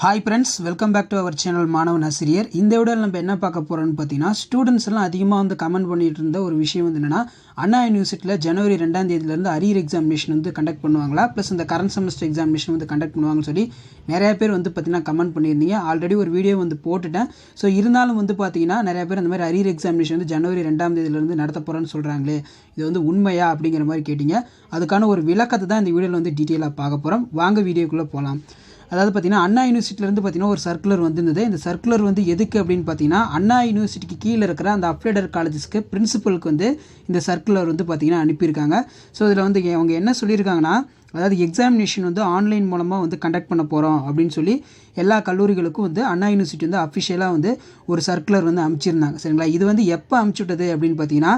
Hi friends, welcome back to our channel மாணவன் ஆசிரியர். இந்த வீடியோவில் நம்ம என்ன பார்க்க போகிறோம்னு பார்த்தீங்கன்னா, ஸ்டூடெண்ட்ஸ் எல்லாம் அதிகமாக கமெண்ட் பண்ணிட்டு இருந்த ஒரு விஷயம் என்னென்னா, அண்ணா யூனிவர்சிட்டியில் ஜனவரி 2ஆம் தேதியிலேருந்து அரியர் எக்ஸாமினேஷன் கண்டக்ட் பண்ணுவாங்களா, ப்ளஸ் இந்த கரண்ட் செமஸ்டர் எக்ஸாமினேஷன் கண்டக்ட் பண்ணுவாங்கன்னு சொல்லி நிறைய பேர் பார்த்தீங்கன்னா கமெண்ட் பண்ணியிருந்தீங்க. ஆல்ரெடி ஒரு வீடியோ போட்டுட்டேன். ஸோ இருந்தாலும் பார்த்தீங்கன்னா நிறைய பேர் அந்த மாதிரி அரியர் எக்ஸாமினேஷன் ஜனவரி 2ஆம் தேதியிலேருந்து நடத்த போகிறேன்னு சொல்கிறாங்களே, இது உண்மையா அப்படிங்கிற மாதிரி கேட்டிங்க. அதுக்கான ஒரு விளக்கத்தை தான் இந்த வீடியோவில் டீட்டெயிலாக பார்க்க போகிறோம். வாங்க வீடியோக்குள்ளே போகலாம். அதாவது பார்த்தீங்கன்னா, அண்ணா யூனிவர்சிட்டியிலேருந்து பார்த்தீங்கன்னா ஒரு சர்க்குலர் வந்திருந்தது. இந்த சர்க்குலர் எதுக்கு அப்படின்னு பார்த்தீங்கன்னா, அண்ணா யூனிவர்சிட்டிக்கு கீழே இருக்கிற அந்த அப்ளைடர் காலேஜஸ்க்கு பிரின்சிபலுக்கு இந்த சர்க்குலர் பார்த்தீங்கன்னா அனுப்பியிருக்காங்க. ஸோ இதில் அவங்க என்ன சொல்லியிருக்காங்கன்னா, அதாவது எக்ஸாமினேஷன் ஆன்லைன் மூலமாக கண்டக்ட் பண்ண போகிறோம் அப்படின்னு சொல்லி எல்லா கல்லூரிகளுக்கும் அண்ணா யூனிவர்சிட்டி அஃபிஷியலாக ஒரு சர்க்குலர் அனுப்பிச்சிருந்தாங்க. சரிங்களா? இது எப்போ அனுப்பிச்சுட்டது அப்படின்னு பார்த்தீங்கன்னா,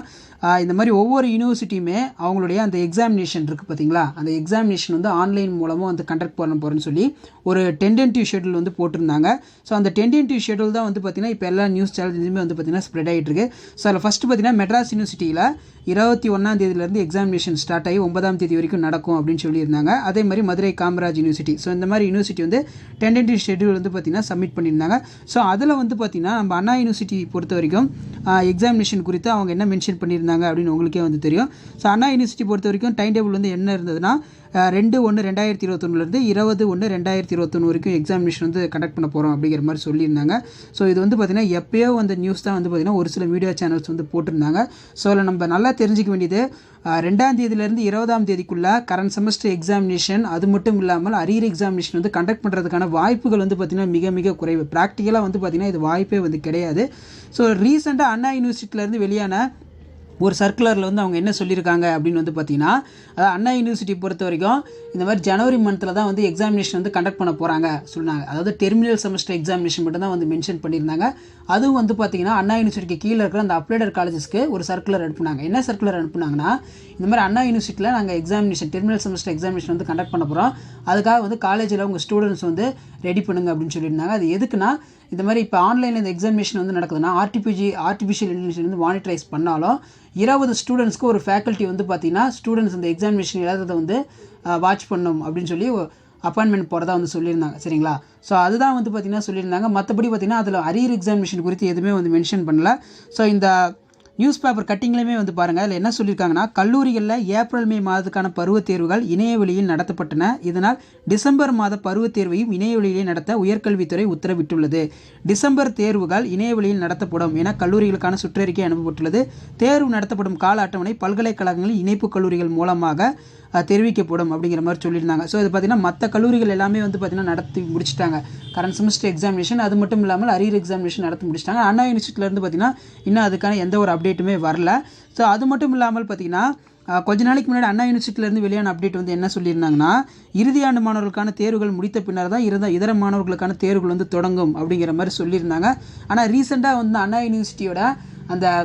இந்த மாதிரி ஒவ்வொரு யூனிவர்சிட்டியுமே அவங்களுடைய அந்த எக்ஸாமினேஷன் இருக்குது பார்த்தீங்களா, அந்த எக்ஸாமினேஷன் ஆன்லைன் மூலமாக கண்டக்ட் பண்ண போகிறேன்னு சொல்லி ஒரு டென்டேட்டிவ் ஷெட்யூல் போட்டிருந்தாங்க. ஸோ அந்த டென்டேட்டிவ் ஷெட்யூல் தான் பார்த்தீங்கன்னா இப்போ எல்லா நியூஸ் சேனல்ஸுமே பார்த்தீங்கன்னா ஸ்ப்ரெட் ஆகிட்டு இருக்கு. ஸோ அதில் ஃபஸ்ட்டு பார்த்தீங்கன்னா மெட்ராஸ் யூனிவர்சிட்டியில் 21ஆம் தேதியிலேருந்து எக்ஸாமினேஷன் ஸ்டார்ட் ஆகி 9ஆம் தேதி வரைக்கும் நடக்கும் அப்படின்னு சொல்லியிருந்தாங்க. அதே மாதிரி மதுரை காமராஜ் யூனிவர்சிட்டி, ஸோ இந்த மாதிரி யூனிவர்சிட்டி டென்டேட்டிவ் ஷெட்யூல் பார்த்தீங்கன்னா சப்மிட் பண்ணியிருந்தாங்க. ஸோ அதில் பார்த்தீங்கன்னா நம்ம அண்ணா யூனிவர்சிட்டி பொறுத்த வரைக்கும் எக்ஸாமினேஷன் குறித்து அவங்க என்ன மென்ஷன் பண்ணியிருந்தாங்க அப்படின்னு உங்களுக்கே தெரியும். ஸோ அண்ணா யூனிவர்சிட்டி பொறுத்த வரைக்கும் டைம் டேபிள் என்ன இருந்ததுன்னா, 2/1/2021 20/1/2021 வரைக்கும் எக்ஸாமினேஷன் கண்டக்ட் பண்ண போகிறோம் அப்படிங்கிற மாதிரி சொல்லியிருந்தாங்க. ஸோ இது பார்த்தீங்கன்னா எப்போயோ நியூஸ் தான் பார்த்தீங்கன்னா ஒரு சில மீடியா சேனல்ஸ் போட்டிருந்தாங்க. ஸோ அதில் நம்ம நல்லா தெரிஞ்சிக்க வேண்டியது, 2ஆம் தேதியிலேருந்து 20ஆம் தேதிக்குள்ளே கரண்ட் செமஸ்டர் எக்ஸாமினேஷன், அது மட்டும் இல்லாமல் அரியர் எக்ஸாமினேஷன் கண்டக்ட் பண்ணுறதுக்கான வாய்ப்புகள் பார்த்தீங்கன்னா மிக மிக குறைவு. ப்ராக்டிக்கலாக பார்த்தீங்கன்னா இது வாய்ப்பே கிடையாது. ஸோ ரீசெண்டாக அண்ணா யூனிவர்சிட்டியிலேருந்து வெளியான ஒரு சர்க்குலரில் அவங்க என்ன சொல்லியிருக்காங்க அப்படின்னு பார்த்தீங்கன்னா, அதாவது அண்ணா யூனிவர்சிட்டி பொறுத்த வரைக்கும் இந்த மாதிரி ஜனவரி மந்தில் தான் எக்ஸாமினேஷன் கண்டக்ட் பண்ண போகிறாங்க சொன்னாங்க. அதாவது டெர்மினல் செமஸ்டர் எக்ஸாமினேஷன் மட்டும் தான் மென்ஷன் பண்ணியிருந்தாங்க. அதுவும் பார்த்தீங்கன்னா அண்ணா யூனிவர்சிட்டிக்கு கீழே இருக்கிற அந்த அப்ளைடர் காலேஜஸ்க்கு ஒரு சர்க்குலர் அனுப்புனாங்க. என்ன சர்க்குலர் அனுப்புனாங்கன்னா, இந்த மாதிரி அண்ணா யூனிவர்சிட்டியில் நாங்கள் examination terminal semester examination conduct பண்ண போகிறோம், அதுக்காக காலேஜில் உங்கள் ஸ்டூடெண்ட்ஸ் ரெடி பண்ணுங்க அப்படின்னு சொல்லியிருந்தாங்க. அது எதுக்குன்னா, இந்த மாதிரி இப்போ ஆன்லைனில் இந்த எக்ஸாமினேஷன் நடக்குதுன்னா ஆர்டிஃபிஷியல் இன்டெலிஜென்ஸ் மானிட்டரைஸ் பண்ணாலும் 20 ஸ்டூடெண்ட்ஸ்க்கு ஒரு ஃபேக்கல்ட்டி பார்த்தீங்கன்னா ஸ்டூடெண்ட்ஸ் இந்த எக்ஸாமினேஷன் எழுதுறதை வாட்ச் பண்ணணும் அப்படின்னு சொல்லி அப்பாயின்மெண்ட் போகிறதா சொல்லியிருந்தாங்க. சரிங்களா? ஸோ அதுதான் பார்த்தீங்கன்னா சொல்லியிருந்தாங்க. மற்றபடி பார்த்தீங்கன்னா அதில் அரியர் எக்ஸாமினேஷன் குறித்து எதுவுமே மென்ஷன் பண்ணல. ஸோ இந்த நியூஸ் பேப்பர் கட்டிங்லேயுமே பாருங்கள், அதில் என்ன சொல்லியிருக்காங்கன்னா, கல்லூரிகளில் ஏப்ரல் மே மாதத்துக்கான பருவத் தேர்வுகள் இணையவழியில் நடத்தப்பட்டன. இதனால் டிசம்பர் மாத பருவத் தேர்வையும் இணையவழியிலே நடத்த உயர்கல்வித்துறை உத்தரவிட்டுள்ளது. டிசம்பர் தேர்வுகள் இணையவழியில் நடத்தப்படும் என கல்லூரிகளுக்கான சுற்றறிக்கை அனுப்பப்பட்டுள்ளது. தேர்வு நடத்தப்படும் கால அட்டவணை பல்கலைக்கழகங்களின் இணைப்பு கல்லூரிகள் மூலமாக தெரிவிக்கப்படும் அப்படிங்கிற மாதிரி சொல்லியிருந்தாங்க. ஸோ இது பார்த்தீங்கன்னா மற்ற கல்லூரிகள் எல்லாமே பார்த்தீங்கன்னா நடத்தி முடிச்சிட்டாங்க கரண்ட் செமஸ்டர் எக்ஸாமினேஷன். அது மட்டும் இல்லாமல் அரியர் எக்ஸாமினேஷன் நடத்தி முடிச்சிட்டாங்க. அண்ணா யூனிவர்சிட்டியிலேருந்து பார்த்தீங்கன்னா இன்னும் அதுக்கான எந்த ஒரு அப்டேட்டுமே வரல. ஸோ அது மட்டும் இல்லாமல் பார்த்தீங்கன்னா கொஞ்ச நாளைக்கு முன்னாடி அண்ணா யூனிவர்சிட்டியிலேருந்து வெளியான அப்டேட் என்ன சொல்லியிருந்தாங்கன்னா, இறுதி ஆண்டு மாணவர்களுக்கான தேர்வுகள் முடித்த பின்னர் தான் இதர மாணவர்களுக்கான தேர்வுகள் தொடங்கும் அப்படிங்கிற மாதிரி சொல்லியிருந்தாங்க. ஆனால் ரீசெண்டாக அண்ணா யூனிவர்சிட்டியோட அந்த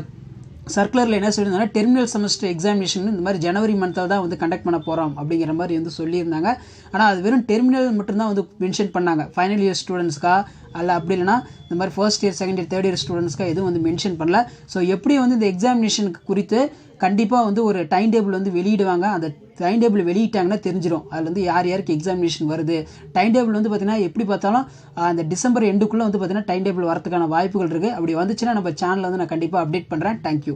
சர்க்குலரில் என்ன சொல்லியிருந்தாங்கன்னா, டெர்மினல் செமஸ்டர் எக்ஸாமினேஷன் இந்த மாதிரி ஜனவரி மந்தில் தான் கண்டக்ட் பண்ண போகிறோம் அப்படிங்கிற மாதிரி சொல்லியிருந்தாங்க. ஆனால் அது வெறும் டெர்மினல் மட்டும்தான் மென்ஷன் பண்ணாங்க. ஃபைனல் இயர் ஸ்டூடெண்ட்ஸ்க்கா அல்ல அப்படி இல்லைனா இந்த மாதிரி first year second year third year ஸ்டூடெண்ட்ஸ்க்கா எதுவும் மென்ஷன் பண்ணல. ஸோ எப்படி இந்த எக்ஸாமினேஷனுக்கு குறித்து கண்டிப்பாக ஒரு டைம் டேபிள் வெளியிடுவாங்க. அந்த டைம் டேபிள் வெளியிட்டாங்கன்னா தெரிஞ்சிடும் அதில் யார் யாருக்கு எக்ஸாமினேஷன் வருது. டைம் டேபிள் பார்த்தீங்கன்னா எப்படி பார்த்தாலும் அந்த டிசம்பர் எண்டுக்குள்ளே பார்த்தீங்கன்னா டைம் டேபிள் வரதுக்கான வாய்ப்புகள் இருக்குது. அப்படி வந்துச்சுன்னா நம்ம சேனலில் நான் கண்டிப்பாக அப்டேட் பண்ணுறேன். தேங்க்யூ.